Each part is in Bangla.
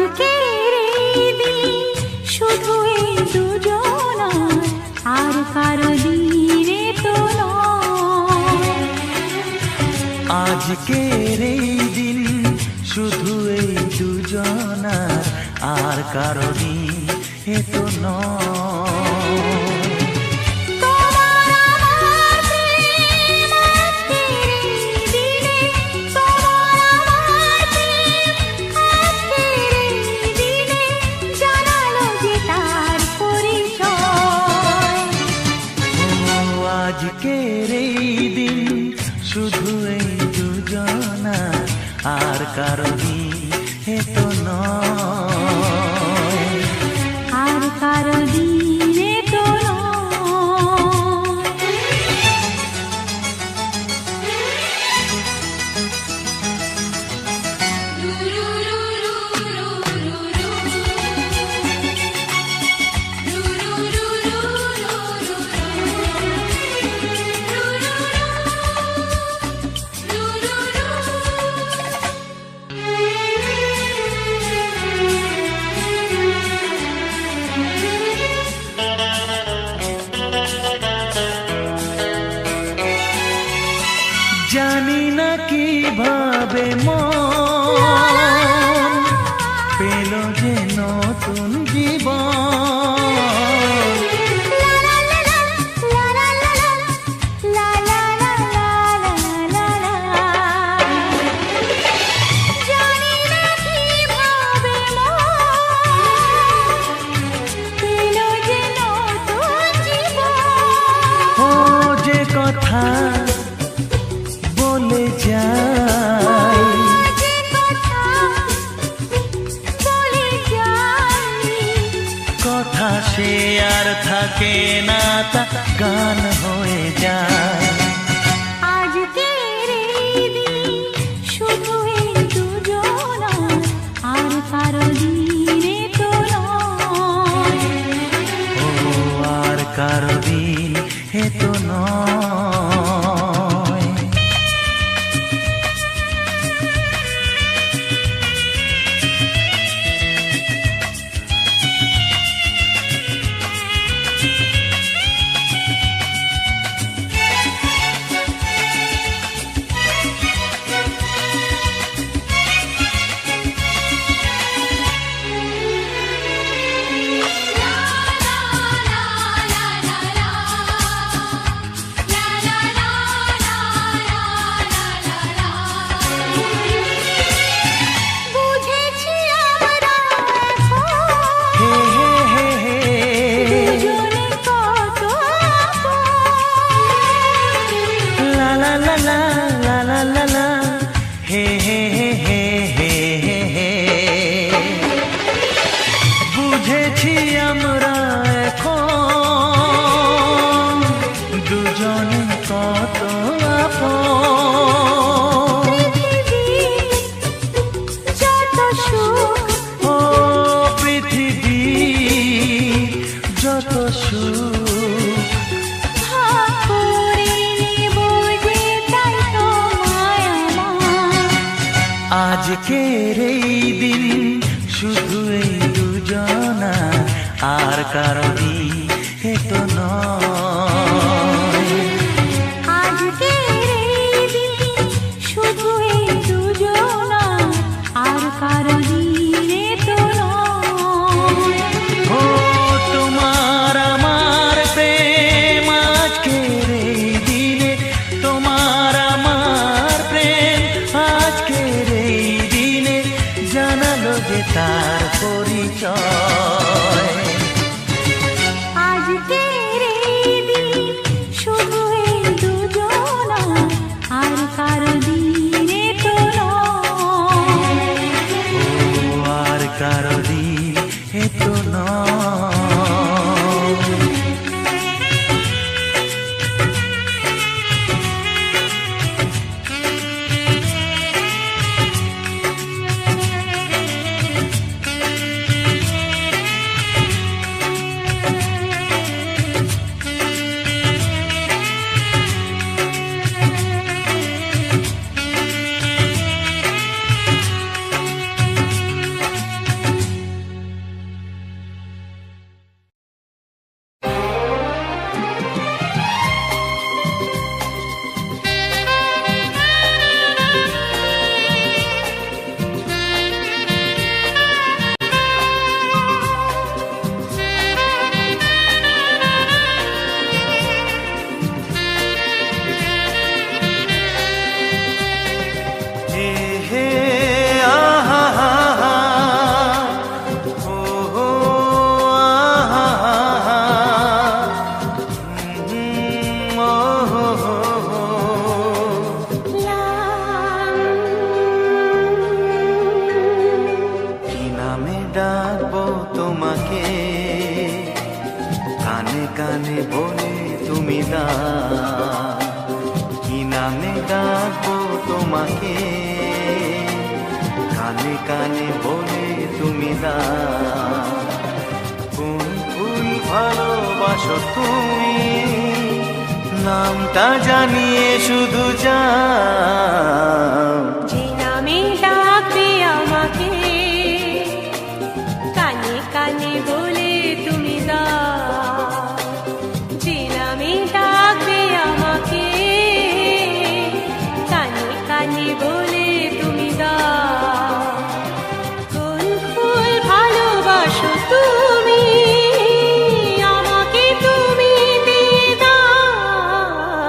আজকের এই দিন শুধু এই দুজনার, আর কারো দিনে তো নয়। আজকের এই দিন শুধু এই দুজনার, আর কারো দিন এ তো নয়। আজকের এই দিন শুধু এই দুজনার, আর কারো দিন এ তো নয়। আর কারো দিনে তো জানি না কিভাবে মন পেল যে নতুন জীবন। ও যে কথা বলে যাই, কথা সে আর থাকে না, তা গান হয়ে যায়। আজকের এই দিন শুধু এই দুজনার, আর কারো দিনে তো নয়। ও আর কারো দিন এ তো নয়। বুঝেছি আমরা এখন দুজনে কত আপন। ও পৃথিবী যত সুখ, আজকের এই দিন শুধু এই দুজনার, আর কারো দিন এ তো নয়। আজকের এই দিন শুধু এই দুজনার, আর কারো দিনে তো নয়। ও তোমার আমার প্রেম আজকের এই দিনে, তোমার আমার প্রেম আজকের এই দিনে জানালো যে তার পরিচয়। আজকের এই দিন শুধু এই দুজনার, আর কারো দিনে তো নয়। ও আর কারো দিন এ তো নয়। ডাকবো তোমাকে, কানে কানে বলে তুমি দাও। কি নামে ডাকবো তোমাকে, কানে কানে বলে তুমি দাও। কোন ফুল ভালোবাসো তুমি, নামটা জানিয়ে শুধু যাও। যে নামে ডাকবে আমাকে, কানে কানে বলে তুমি দাও। যে নামে ডাকবে আমাকে, কানে কানে বলে তুমি দাও। কোন ফুল ভালোবাসো তুমি, আমাকে তুমি দিয়ে দাও।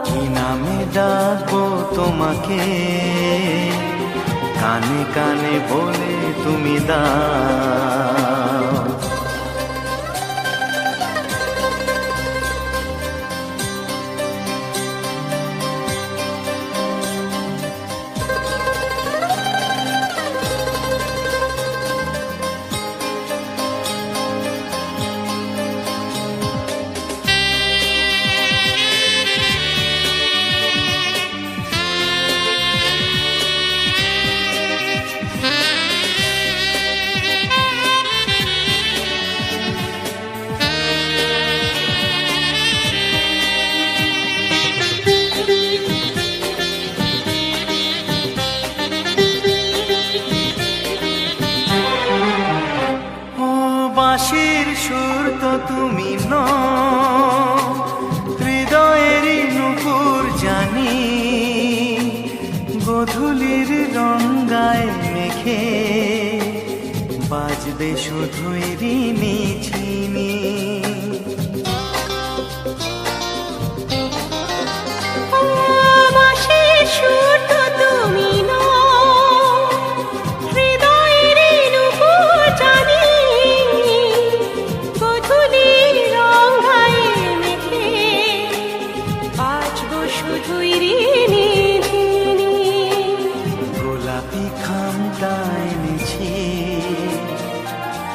কি নামে ডাকবো তোমাকে, কানে কানে বলে তুমি দাও। বাঁশির সুর তো তুমি নও, হৃদয়েরই নুপুর জানি। গধূলির রঙ্গায় মেখে বাজবে শুধুই ঋণী ঝিনি। বাঁশির সুর তো তুমি নও, হৃদয়ের নুপুর জানি। গধূলির রঙায় মেখে বাজবো শুধুই ঋণী ঝিনি। গোলাপি খামটা এনেছি,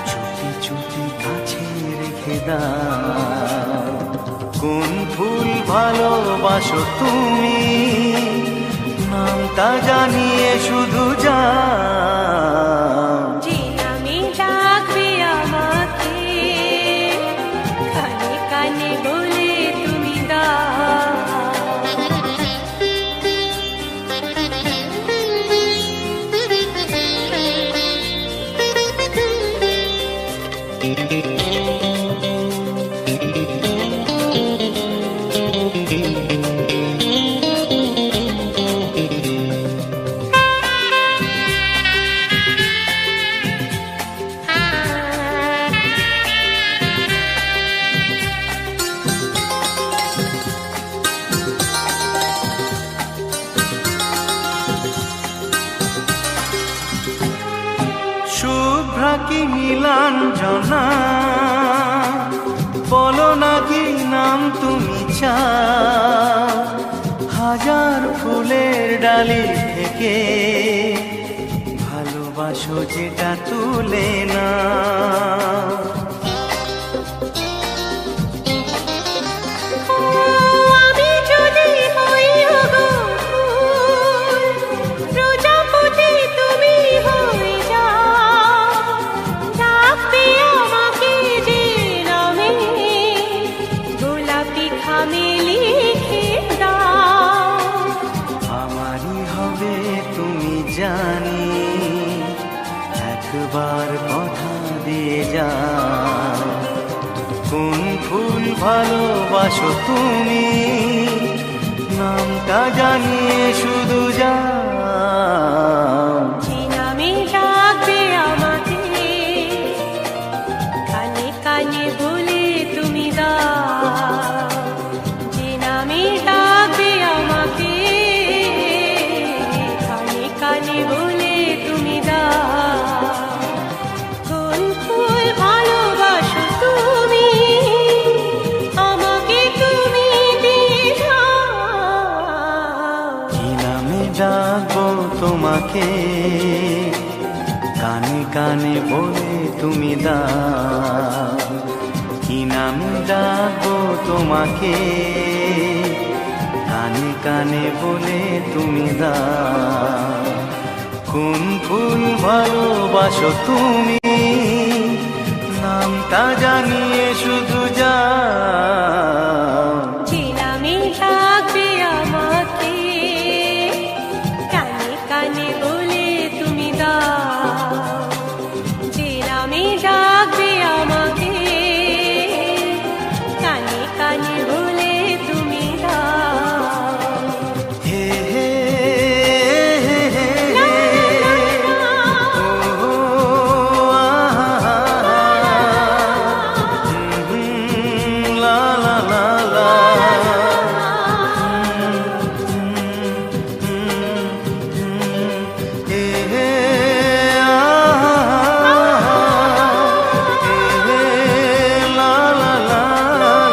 চুপি চুপি কাছে রেখে দাও। কোন ফুল ভালোবাসো তুমি, নামটা জানিয়ে শুধু যাও। যে নামে ডাকবে আমাকে, কানে কানে বলে তুমি দাও। শুভ্রা কি নীলাঞ্জনা, বলো না কি নাম তুমি চাও। হাজার ফুলের ডালি থেকে ভালোবাসো যেটা তুলে না। আমি যদি হই ওগো ফুল, প্রজাপতি তুমি হয়ে যাও। ডাকবে আমাকে যে নামে, গোলাপি খামে লিখে দাও। আমারই হবে তুমি জানি, একবার কথা দিয়ে যাও। কোন ফুল ভালোবাসো তুমি, নামটা জানিয়ে শুধু যাও। যে নামে ডাকবে আমাকে, কানে কানে বলে তুমি দাও। যে নামে ডাকবে আমাকে, কানে কানে বলে তুমি দাও। কোন ফুল ভালোবাসো তুমি, আমাকে তুমি দিয়ে দাও। কি নামে ডাকবো তোমাকে, কানে কানে কানে বলে তুমি দাও, কি নামে ডাকবো তোমাকে, কানে কানে বলে তুমি দাও, কোন ফুল ভালোবাসো তুমি, নামটা জানিয়ে শুধু যাও। যে নামে ডাকবে আমাকে, কানে কানে বলে তুমি দাও। যে নামে ডাকবে আমাকে, কানে কানে বলে তুমি দাও। হে হে হে হে হে, ও আহা, লা লা লা লা, হে হে আহা, হে লা লা লা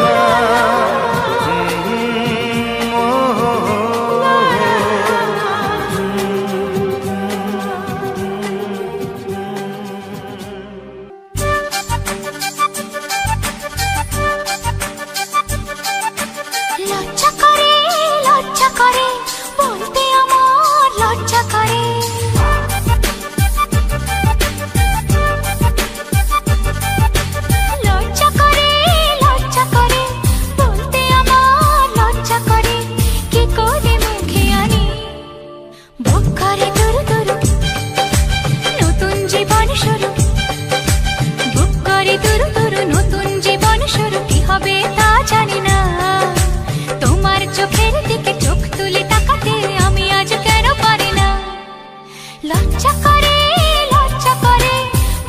লা, ও হো হো। লজ্জা করে বলতে আমার লজ্জা করে। লজ্জা করে বলতে আমার লজ্জা করে। কি করে মুখে আনি বুক করে দুরু দুরু নতুন জীবন শুরু। বুক করে দুরু দুরু নতুন জীবন শুরু। কি হবে তা জানি না, তোমার চোখের দিকে চোখ তুলে তাকাতে আমি আজ কেন পারি না। লজ্জা করে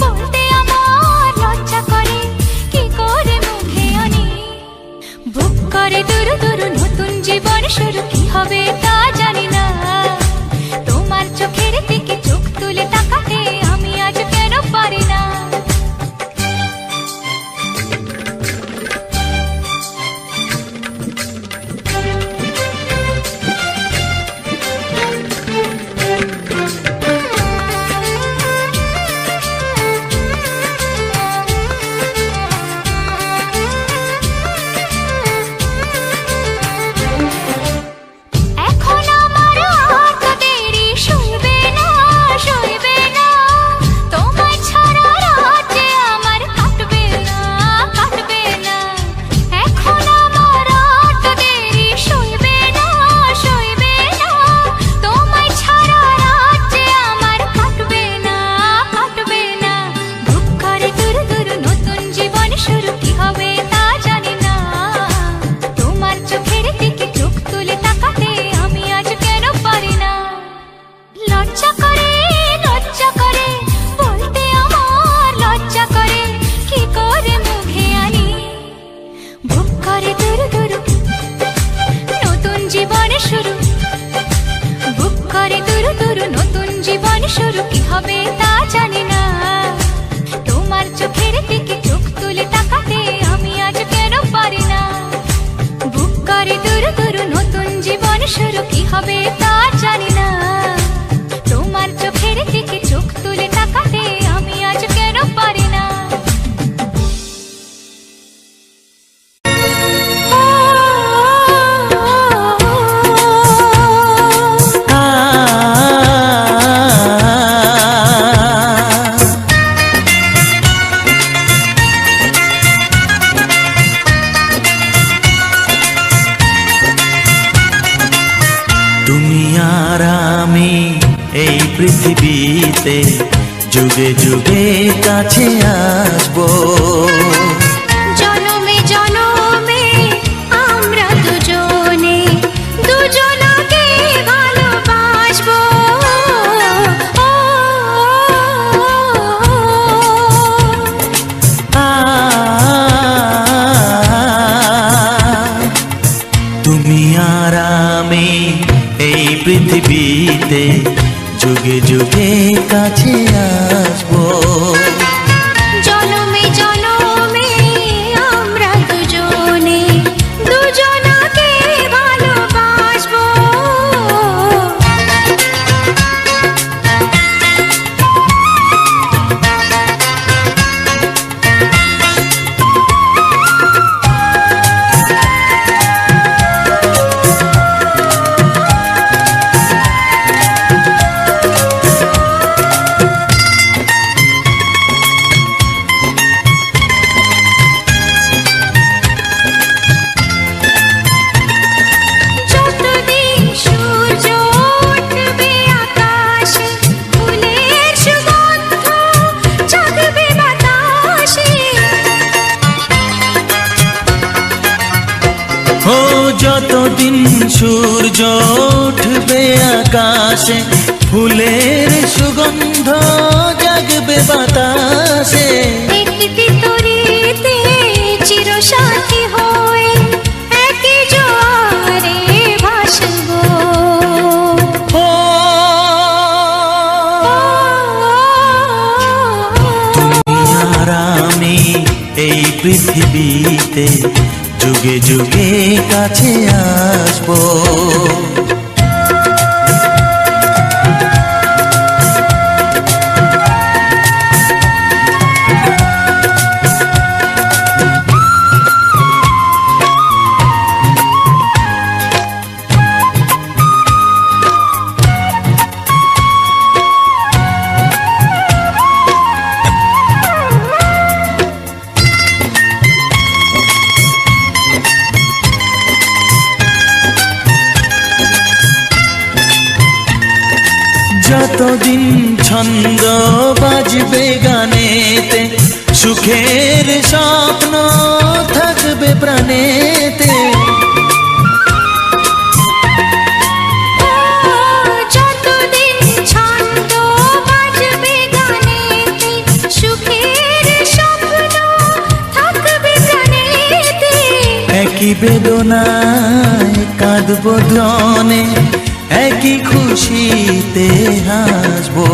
বলতে আমার লজ্জা করে। কি করে মুখে আনি বুক করে দুরু দুরু নতুন জীবন শুরু। কি হবে তা জানি না, তোমার চোখের দিকে চোখ তুলে তাকাতে আমি আজ কেন পারি না। এখন আমার আর তো দেরি সইবে না। তোমায় ছাড়া রাত যে আমার কাটবে না। এখন আমার আর তো দেরি সইবে না। তোমায় ছাড়া রাত যে আমার কাটবে না। বুক করে দুরু দুরু নতুন জীবন শুরু। কি হবে তা জানি না, তোমার চোখের দিকে চোখ তুলে তাকাতে আমি আজ কেন পারি না। লজ্জা করে বলতে আমার লজ্জা করে। কি করে মুখে আনি বুক করে দুরু দুরু নতুন জীবন শুরু। বুক করে দুরু দুরু নতুন জীবন শুরু। কি হবে তা জানি না, তোমার চোখের দিকে চোখ তুলে তাকাতে আমি আজ কেন পারি না। বুক করে দুরু দুরু নতুন জীবন শুরু। কি হবে তা জানি না, তোমার চোখের দিকে চোখ তুলে তাকাতে আমি আজ কেন পারি না। তুমি আর আমি এই পৃথিবীতে যুগে যুগে কাছে আসবো। জনমে জনমে আমরা দুজনকে ভালোবাসবো। তুমি আর আমি এই পৃথিবীতে যুগে যুগে কাছে আসবো। জনমে জনমে আমরা দুজনকে ভালোবাসবো। সূর্য উঠবে আকাশে, ফুলের সুগন্ধ জাগবে বাতাসে। একটি তরিতে চিরসাথী হয়ে একই জোয়ারে ভাসবো। তুমি আর আমি এই পৃথিবীতে যুগে যুগে কাছে আসবো। যতদিন ছন্দ বাজবে গানেতে, সুখের স্বপ্ন থাকবে প্রাণেতে। যতদিন ছন্দ বাজবে গানেতে, সুখের স্বপ্ন থাকবে প্রাণেতে। একই বেদনায় কাঁদবো দুজনে, একই খুশিতে হাসবো।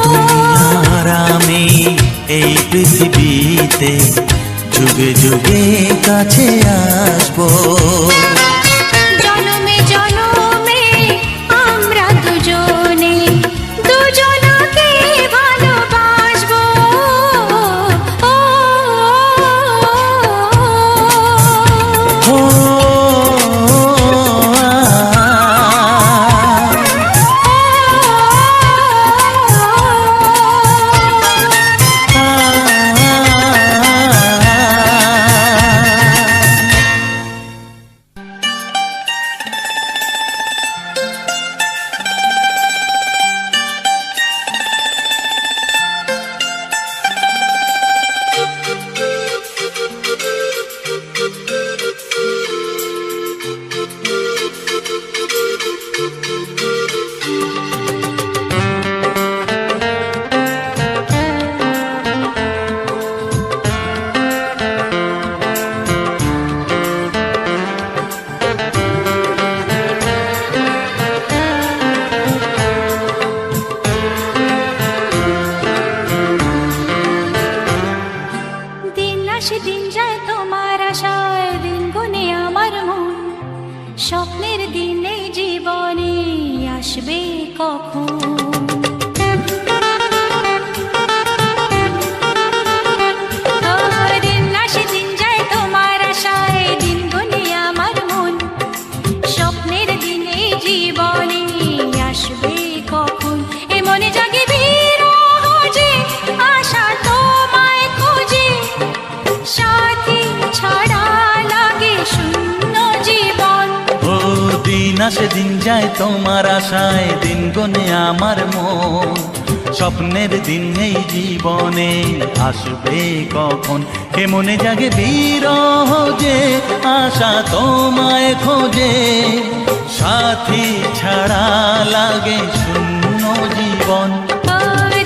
তুমি আর আমি এই পৃথিবীতে যুগে যুগে কাছে আসবো। জনমে জনমে আমরা দুজনে দুজনকে ভালোবাসবো। দিন যায় তোমার আশায়, দিন গুনে আমার মন। স্বপ্নের দিনে জীবনে আসবে কখন? দিন আসে দিন যায় তোমার আশায়, দিন গুনে আমার মন। স্বপ্নের দিনে জীবনে আসবে কখন? এ মনে জাগে বিরহ যে আশা তোমায় খোঁজে, সাথী ছাড়া লাগে শূন্য জীবন। ও দিন আসে দিন যায় তোমার আশায়, দিন গনে আমার মন। স্বপ্নের দিন এই জীবনে আসবে কখন? কে মনে জাগে বিরহ যে আশা তোমায় খোঁজে, সাথী ছাড়া লাগে শূন্য জীবন।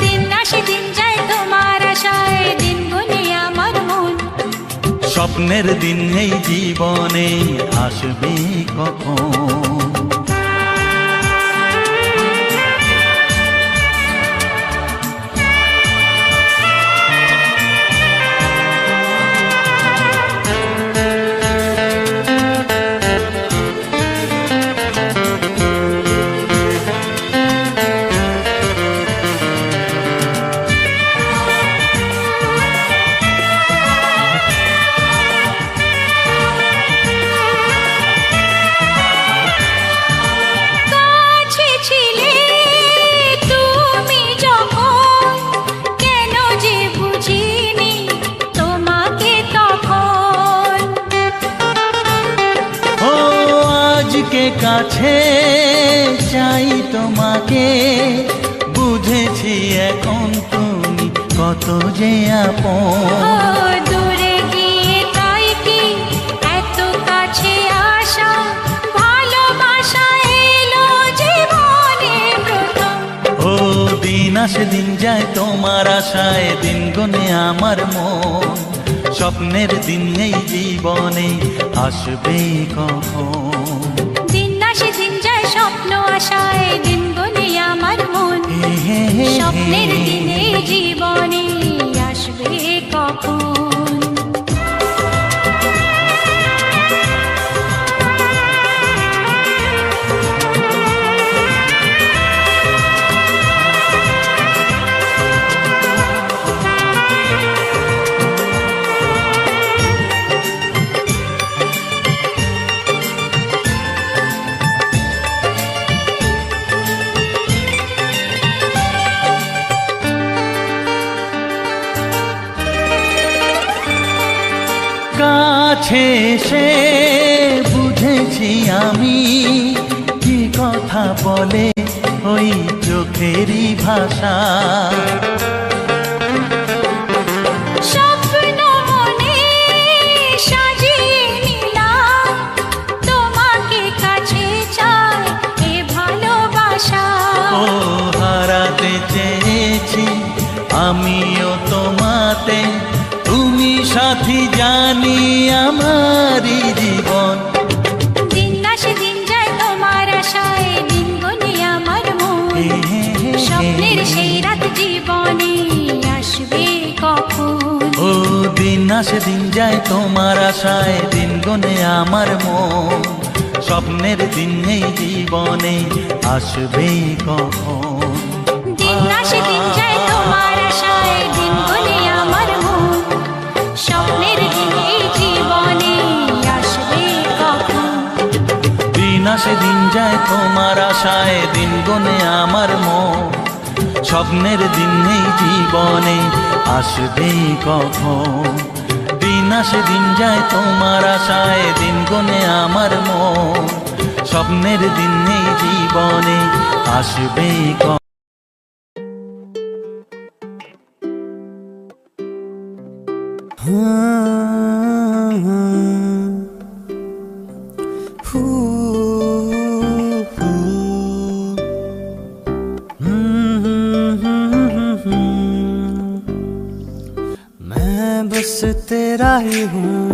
দিন আসে দিন যায় তোমার আশায়, দিন গুনে আমার মন। স্বপ্নের দিন এই জীবনে আসবে কখন? কাছে চাই তোমাকে, বুঝেছি এখন তুমি কত যে আপন। দিন আসে দিন যায় তোমার আশায়, দিন গুনে আমার মন। স্বপ্নের দিন এই জীবনে আসবে কখন? দিন আসে দিন যায় স্বপ্ন আশায়, দিন গুনে আমার মন। স্বপ্নের দিনে জীবনে আসবে কখন? কাছে এসে বুঝেছি আমি কি কথা বলে ওই চোখেরই ভাষা। স্বপ্ন মনে সাজিয়ে নিলাম, তোমাকে কাছে চাই এ ভালোবাসা। ও হারাতে চেয়েছি আমিও তোমাতে, তুমি সাথী জানি আমারই জীবন। দিন আসে দিন যায় তোমার আশায়, দিন গুনে আমার মন। স্বপ্নের সেই রাত জীবনে আসবে কখন? ও দিন আসে দিন যায় তোমার আশায়, দিন গুনে আমার মন। স্বপ্নের দিন এই জীবনে আসবে কখন? দিন আসে দিন যায় তোমার আশায়, দিন গুনে আমার মন। স্বপ্নের দিন এই জীবনে আসবে কখন? দিন আসে দিন যায় তোমার আশায়, দিন গুনে আমার মন। স্বপ্নের দিন এই জীবনে আসবে কখন? দিন আসে দিন যায় তোমার আশায়, দিন গুনে আমার মন। স্বপ্নের দিন এই জীবনে আসবে কখন? मैं बस तेरा ही हूँ,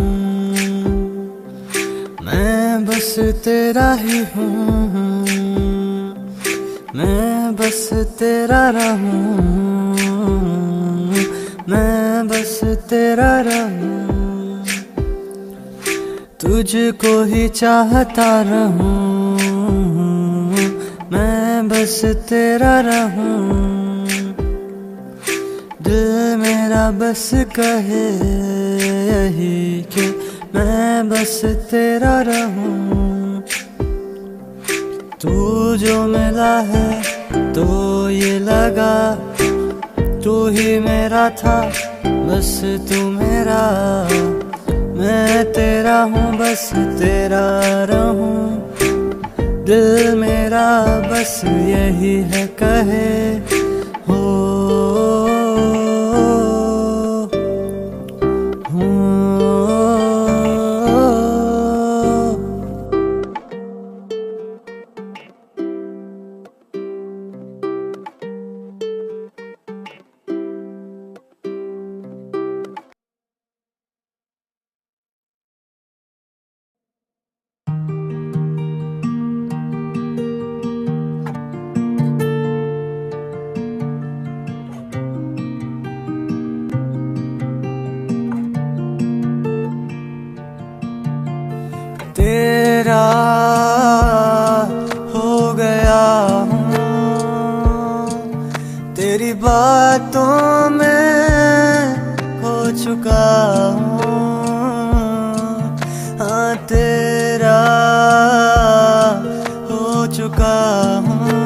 मैं बस तेरा ही हूँ, मैं बस तेरा रहूँ, मैं बस तेरा रहूँ। तुझको ही चाहता रहूँ, मैं बस तेरा रहूँ। दिल मेरा बस कहे यही कि मैं बस तेरा रहूं। तू जो मिला है तो ये लगा तू ही मेरा था, बस तू मेरा। मैं तेरा हूँ बस तेरा रहूं। दिल मेरा बस यही है कहे हो। तेरा हो गया हूँ, तेरी बातों में खो चुका हूँ। हाँ तेरा हो चुका हूँ,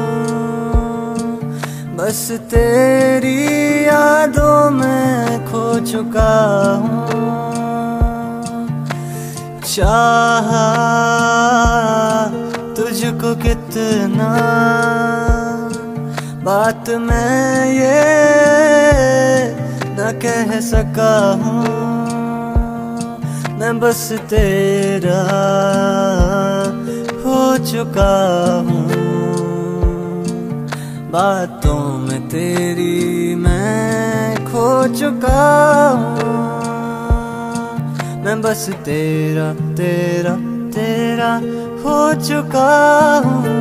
बस तेरी यादों में खो चुका हूँ। चाहा तुझको कितना बात मैं ये न कह सका हूँ। मैं बस तेरा हो चुका हूँ, बातों में तेरी मैं खो चुका हूँ। मैं बस तेरा तेरा तेरा हो चुका हूँ।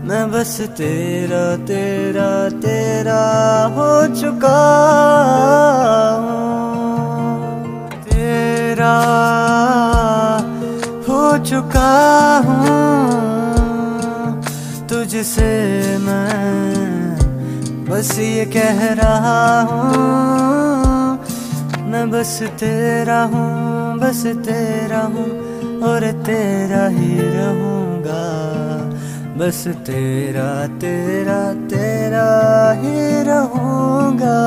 मैं बस तेरा तेरा तेरा हो चुका हूँ। तेरा हो चुका हूँ। तुझसे मैं बस ये कह रहा हूँ, मैं बस तेरा हूँ, बस तेरा हूँ और तेरा ही रहूँगा। बस तेरा तेरा तेरा ही रहूँगा।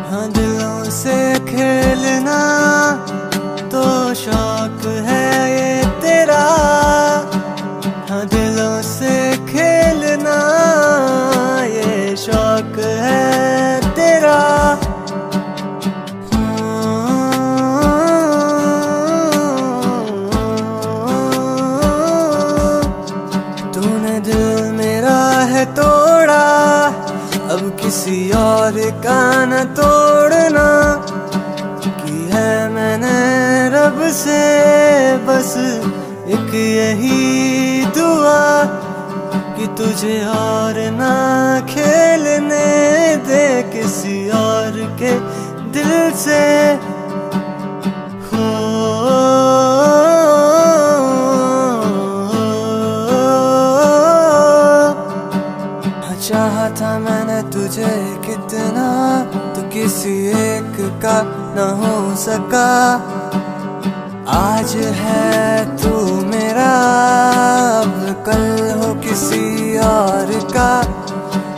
हाँ, दिलों से खेलना तो शौक है ये तेरा। हाँ, दिलों से खेलना ये शौक है तेरा। तूने दिल मेरा है तोड़ा, अब किसी और का न तोड़ना। की है मैंने रब से बस एक यही दुआ, कि तुझे और ना खेलने दे किसी और के दिल से। हो चाहा था मैंने तुझे कितना, तो किसी एक का न हो सका। आज है तू मेरा, अब कल हो किसी और का।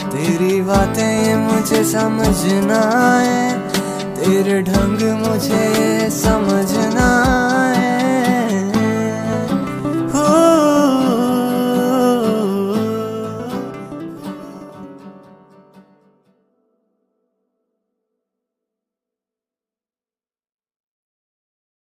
तेरी बातें ये मुझे समझ ना आए, तेरे ढंग मुझे समझ